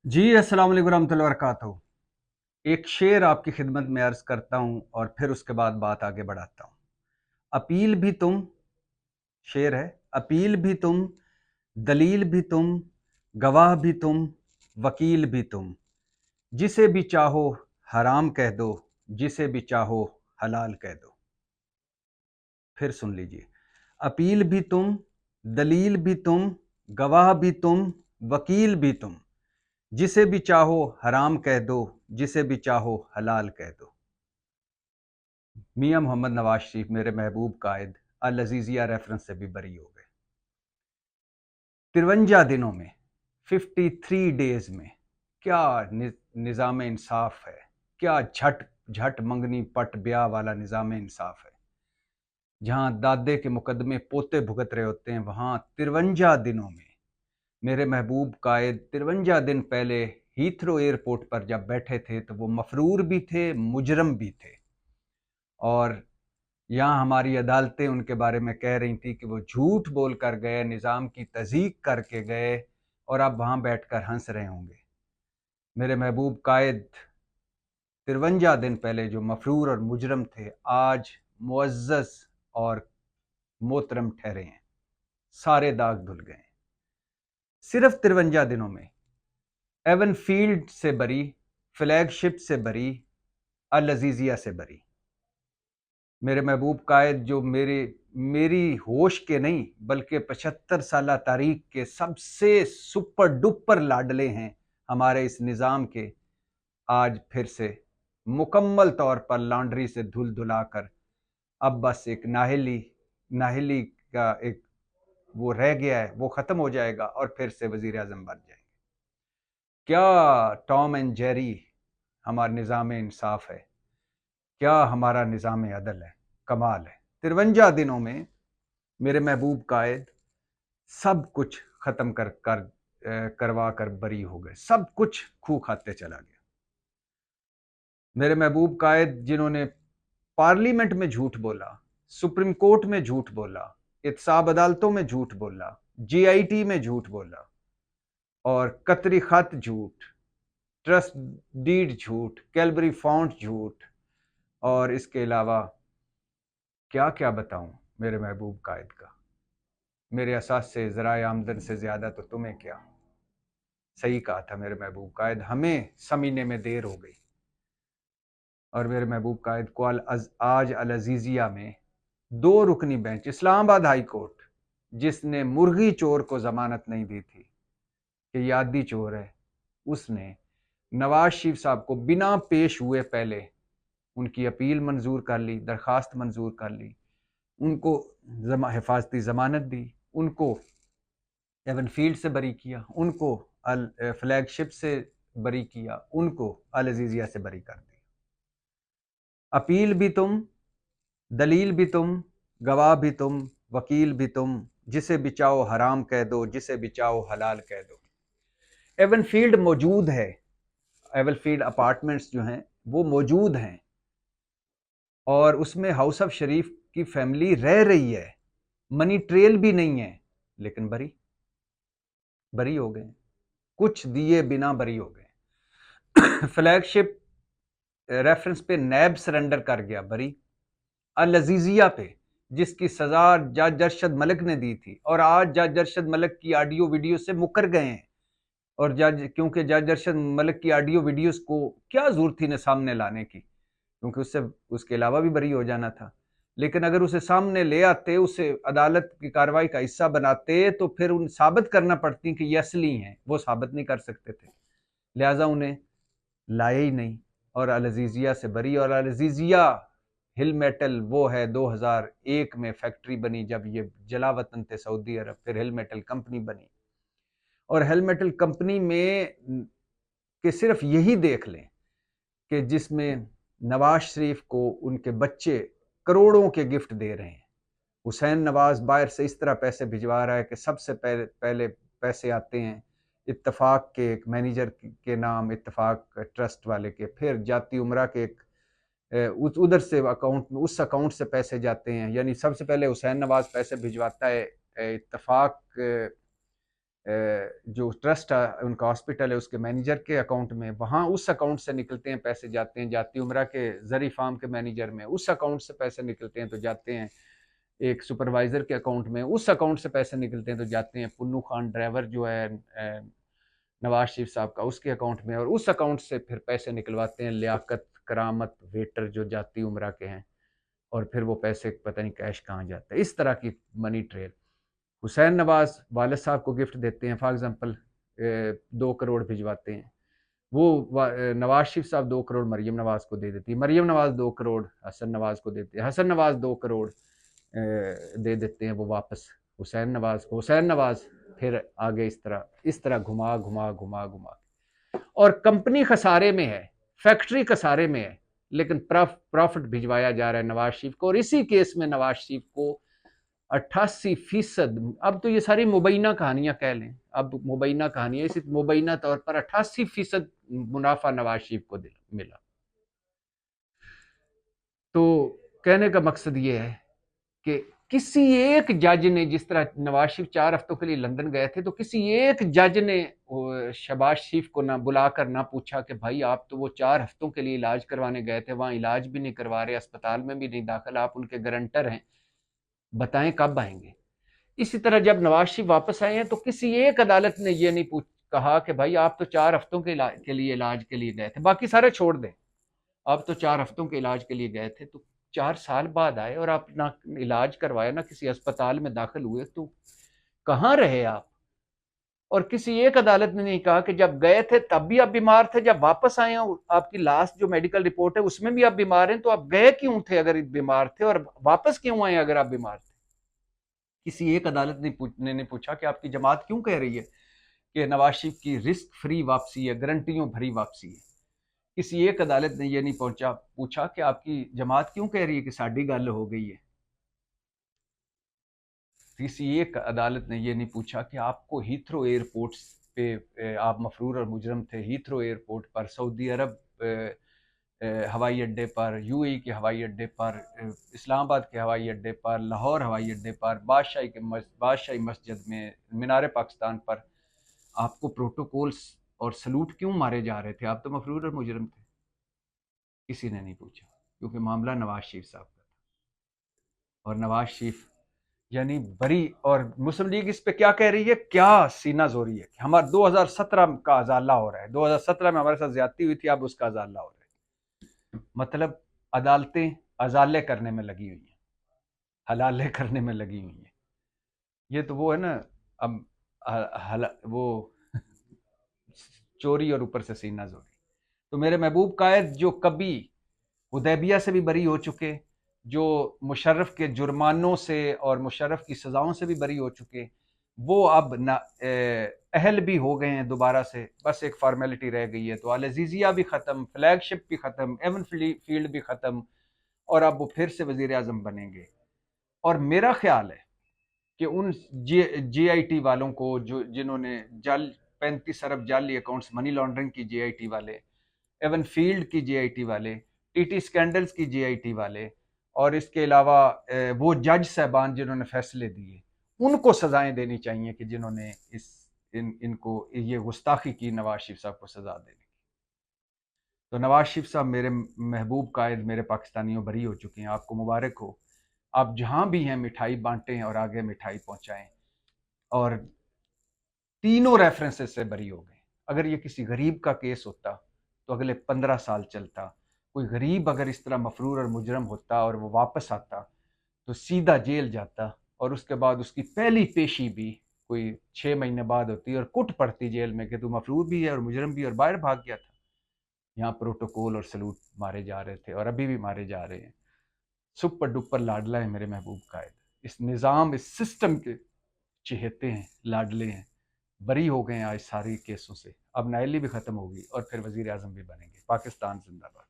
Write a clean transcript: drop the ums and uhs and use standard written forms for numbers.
जी, अस्सलाम वालेकुम रहमतुल्लाहि व बरकातहू। एक शेर आपकी खिदमत में अर्ज़ करता हूँ और फिर उसके बाद बात आगे बढ़ाता हूँ। अपील भी तुम, शेर है, अपील भी तुम, दलील भी तुम, गवाह भी तुम, वकील भी तुम, जिसे भी चाहो हराम कह दो, जिसे भी चाहो हलाल कह दो। फिर सुन लीजिए, अपील भी तुम, दलील भी तुम, गवाह भी तुम, वकील भी तुम, जिसे भी चाहो हराम कह दो, जिसे भी चाहो हलाल कह दो। मियां मोहम्मद नवाज शरीफ मेरे महबूब कायद अल अजीजिया रेफरेंस से भी बरी हो गए। 53 दिनों में, 53 डेज में क्या निज़ाम इंसाफ है, क्या झट झट मंगनी पट ब्याह वाला निज़ाम इंसाफ है। जहां दादे के मुकदमे पोते भुगत रहे होते हैं, वहां 53 दिनों में मेरे महबूब कायद 53 दिन पहले हीथ्रो एयरपोर्ट पर जब बैठे थे तो वो मफरूर भी थे, मुजरम भी थे। और यहाँ हमारी अदालतें उनके बारे में कह रही थी कि वो झूठ बोल कर गए, निज़ाम की तज़ीक करके गए और अब वहाँ बैठकर हंस रहे होंगे। मेरे महबूब कायद 53 दिन पहले जो मफरूर और मुजरम थे, आज मुअज़्ज़ज़ और मोहतरम ठहरे हैं। सारे दाग धुल गए। सिर्फ 53 दिनों में एवन फील्ड से बरी, फ्लैगशिप से बरी, अल अजीजिया से बरी। मेरे महबूब कायद जो मेरी होश के नहीं बल्कि 75 साल तारीख के सबसे सुपर डुपर लाडले हैं हमारे इस निज़ाम के, आज फिर से मुकम्मल तौर पर लॉन्ड्री से धुल धुलाकर अब बस एक नाहिली नाहिली का एक वो रह गया है, वो ख़त्म हो जाएगा और फिर से वज़ीर आज़म बन जाएंगे। क्या टॉम एंड जेरी हमारा निज़ाम इंसाफ है, क्या हमारा निज़ाम अदल है, कमाल है। 53 दिनों में मेरे महबूब कायद सब कुछ खत्म करवा कर बरी हो गए, सब कुछ खू खाते चला गया। मेरे महबूब कायद जिन्होंने पार्लियामेंट में झूठ बोला, सुप्रीम कोर्ट में झूठ बोला, इत्साब अदालतों में झूठ बोला, जीआईटी में झूठ बोला और कतरी खत झूठ, ट्रस्ट डीड झूठ, कैलबरी फाउंड झूठ और इसके अलावा क्या क्या बताऊं मेरे महबूब कायद का। मेरे असास से ज़राए आमदन से ज़्यादा तो तुम्हें क्या। सही कहा था मेरे महबूब कायद, हमें समझने में देर हो गई। और मेरे महबूब कायद को आज अल अजीजिया में 2 रुकनी बेंच, इस्लामाबाद हाई कोर्ट जिसने मुर्गी चोर को जमानत नहीं दी थी कि यादी चोर है, उसने नवाज शरीफ साहब को बिना पेश हुए पहले उनकी अपील मंजूर कर ली, दरखास्त मंजूर कर ली, उनको हिफाजती ज़मानत दी, उनको एवन फील्ड से बरी किया, उनको फ्लैगशिप से बरी किया, उनको अल अजीजिया से बरी कर दिया। अपील भी तुम, दलील भी तुम, गवाह भी तुम, वकील भी तुम, जिसे भी चाहो हराम कह दो, जिसे भी चाहो हलाल कह दो। एवन फील्ड मौजूद है, एवन फील्ड अपार्टमेंट्स जो हैं वो मौजूद हैं और उसमें हाउस ऑफ शरीफ की फैमिली रह रही है, मनी ट्रेल भी नहीं है, लेकिन बरी बरी हो गए, कुछ दिए बिना बरी हो गए। फ्लैगशिप रेफरेंस पे नैब सरेंडर कर गया, बरी। अल अजीजिया पे जिसकी सजा जज अरशद मलिक ने दी थी और आज जज अरशद मलिक की ऑडियो वीडियो से मुकर गए हैं। और क्योंकि जज अरशद मलिक की ऑडियो वीडियोस को क्या जरूरत थी ने सामने लाने की, क्योंकि उससे उसके अलावा भी बरी हो जाना था। लेकिन अगर उसे सामने ले आते, उसे अदालत की कार्रवाई का हिस्सा बनाते, तो फिर उन साबित करना पड़ती कि ये असली हैं, वो साबित नहीं कर सकते थे, लिहाजा उन्हें लाए ही नहीं और अल अजीजिया से बरी। और अल अजीजिया हिल मेटल वो है 2001 में फैक्ट्री बनी, जब ये जलावतन थे सऊदी अरब, फिर हिल मेटल कंपनी बनी। और हिल मेटल कंपनी में कि सिर्फ यही देख लें कि जिसमें नवाज शरीफ को उनके बच्चे करोड़ों के गिफ्ट दे रहे हैं, हुसैन नवाज बाहर से इस तरह पैसे भिजवा रहा है कि सबसे पहले पैसे आते हैं इत्तफाक के एक मैनेजर के नाम, इत्तफाक ट्रस्ट वाले के, फिर जाती उमरा के एक उधर से अकाउंट में, उस अकाउंट से पैसे जाते हैं। यानी सबसे पहले हुसैन नवाज पैसे भिजवाता है इत्तफाक जो ट्रस्ट उनका हॉस्पिटल है उसके मैनेजर के अकाउंट में, वहाँ उस अकाउंट से निकलते हैं पैसे, जाते हैं जाती उम्रा के जरी फार्म के मैनेजर में, उस अकाउंट से पैसे निकलते हैं तो जाते हैं एक सुपरवाइज़र के अकाउंट में, उस अकाउंट से पैसे निकलते हैं तो जाते हैं पुन्नू खान ड्राइवर जो है नवाज शरीफ साहब का, उसके अकाउंट में, और उस अकाउंट से फिर पैसे निकलवाते हैं लियाकत करामत वेटर जो जाती उम्रा के हैं, और फिर वो पैसे पता नहीं कैश कहाँ जाता है। इस तरह की मनी ट्रेल। हुसैन नवाज वालिद साहब को गिफ्ट देते हैं, फॉर एग्जांपल 2 करोड़ भिजवाते हैं, वो नवाज शरीफ साहब 2 करोड़ मरियम नवाज को दे देती है, मरियम नवाज 2 करोड़ हसन नवाज को देते हैं, हसन नवाज 2 करोड़ दे देते हैं वो वापस हुसैन नवाज को, हुसैन नवाज फिर आगे इस तरह घुमा घुमा घुमा घुमा, और कंपनी खसारे में है, फैक्ट्री खसारे में है, लेकिन प्रॉफिट भिजवाया जा रहा है नवाज शरीफ को। और इसी केस में नवाज शरीफ को 88%, अब तो ये सारी मुबैना कहानियां कह लें, अब मुबैना कहानियां, इसी मुबैना तौर पर 88% मुनाफा नवाज शरीफ को मिला। तो कहने का मकसद ये है कि किसी एक जज ने, जिस तरह नवाज शरीफ 4 हफ्तों के लिए लंदन गए थे, तो किसी एक जज ने शहबाज शरीफ को ना बुलाकर ना पूछा कि भाई आप तो वो 4 हफ्तों के लिए इलाज करवाने गए थे, वहां इलाज भी नहीं करवा रहे, अस्पताल में भी नहीं दाखिल, आप उनके गारंटर हैं, बताएं कब आएंगे। इसी तरह जब नवाज शरीफ वापस आए हैं तो किसी एक अदालत ने ये नहीं कहा कि भाई आप तो 4 हफ्तों के लिए इलाज के लिए गए थे, बाकी सारे छोड़ दें, आप तो 4 हफ्तों के इलाज के लिए गए थे, तो 4 साल बाद आए और आप ना इलाज करवाया, ना किसी अस्पताल में दाखिल हुए, तो कहाँ रहे आप। और किसी एक अदालत ने नहीं कहा कि जब गए थे तब भी आप बीमार थे, जब वापस आए हैं आपकी लास्ट जो मेडिकल रिपोर्ट है उसमें भी आप बीमार हैं, तो आप गए क्यों थे अगर बीमार थे, और वापस क्यों आए अगर आप बीमार थे। किसी एक अदालत ने नहीं पूछा कि आपकी जमात क्यों कह रही है कि नवाज शरीफ की रिस्क फ्री वापसी है, गारंटियों भरी वापसी है। किसी एक अदालत ने यह नहीं पूछा कि आपकी जमात क्यों कह रही है कि साड़ी गल हो गई है। किसी एक अदालत ने यह नहीं पूछा कि आपको हीथ्रो एयरपोर्ट पे आप मफरूर और मुजरम थे, हीथ्रो एयरपोर्ट पर, सऊदी अरब हवाई अड्डे पर, यूएई के हवाई अड्डे पर, इस्लामाबाद के हवाई अड्डे पर, लाहौर हवाई अड्डे पर, बादशाही मस्जिद में, मीनार पाकिस्तान पर आपको प्रोटोकॉल्स और सलूट क्यों मारे जा रहे थे, आप तो मफरूर और मुजरम थे। किसी ने नहीं पूछा, क्योंकि मामला नवाज शरीफ साहब का था, और नवाज शरीफ यानी बरी, और मुस्लिम लीग इस पे क्या कह रही है, क्या सीना जोरी है कि हमारा 2017 का अजाला हो रहा है, 2017 में हमारे साथ ज्यादती हुई थी, अब उसका अजाला हो रहा है। मतलब अदालतें अजाले करने में लगी हुई हैं, हलाले करने में लगी हुई हैं। ये तो वो है ना, अब वो चोरी और ऊपर से सीना जोरी। तो मेरे महबूब कायद जो कभी हुदैबिया से भी बरी हो चुके, जो मुशर्रफ के जुर्मानों से और मुशर्रफ की सज़ाओं से भी बरी हो चुके, वो अब ना अहल भी हो गए हैं दोबारा से, बस एक फॉर्मेलिटी रह गई है। तो अल अज़ीज़िया भी ख़त्म, फ्लैगशिप भी ख़त्म, एवन फील्ड भी ख़त्म, और अब वो फिर से वज़ीर आज़म बनेंगे। और मेरा ख्याल है कि उन JIT वालों को जिन्होंने 35 अरब जाली अकाउंट्स, मनी लॉन्ड्रिंग की JIT वाले, एवन फील्ड की JIT वाले, TT स्कैंडल्स की JIT वाले, और इसके अलावा वो जज साहबान जिन्होंने फैसले दिए, उनको सजाएं देनी चाहिए कि जिन्होंने इनको ये गुस्ताखी की नवाज शरीफ साहब को सजा देने की। तो नवाज शरीफ साहब मेरे महबूब कायद, मेरे पाकिस्तानियों बरी हो चुके हैं, आपको मुबारक हो। आप जहां भी हैं मिठाई बांटें और आगे मिठाई पहुंचाएं। और तीनों रेफरेंसेस से बरी हो गए। अगर ये किसी गरीब का केस होता तो अगले 15 साल चलता। कोई गरीब अगर इस तरह मफरूर और मुजरम होता और वो वापस आता तो सीधा जेल जाता, और उसके बाद उसकी पहली पेशी भी कोई 6 महीने बाद होती और कुट पड़ती जेल में कि तू मफरूर भी है और मुजरम भी, और बाहर भाग गया था। यहाँ प्रोटोकॉल और सलूट मारे जा रहे थे और अभी भी मारे जा रहे हैं। सुपर डुपर लाडला है मेरे महबूब कायद, इस निज़ाम, इस सिस्टम के चहेते हैं, लाडले हैं, बरी हो गए हैं आज सारे केसों से। अब नायली भी ख़त्म होगी और फिर वज़ीर आज़म भी बनेंगे। पाकिस्तान जिंदाबाद।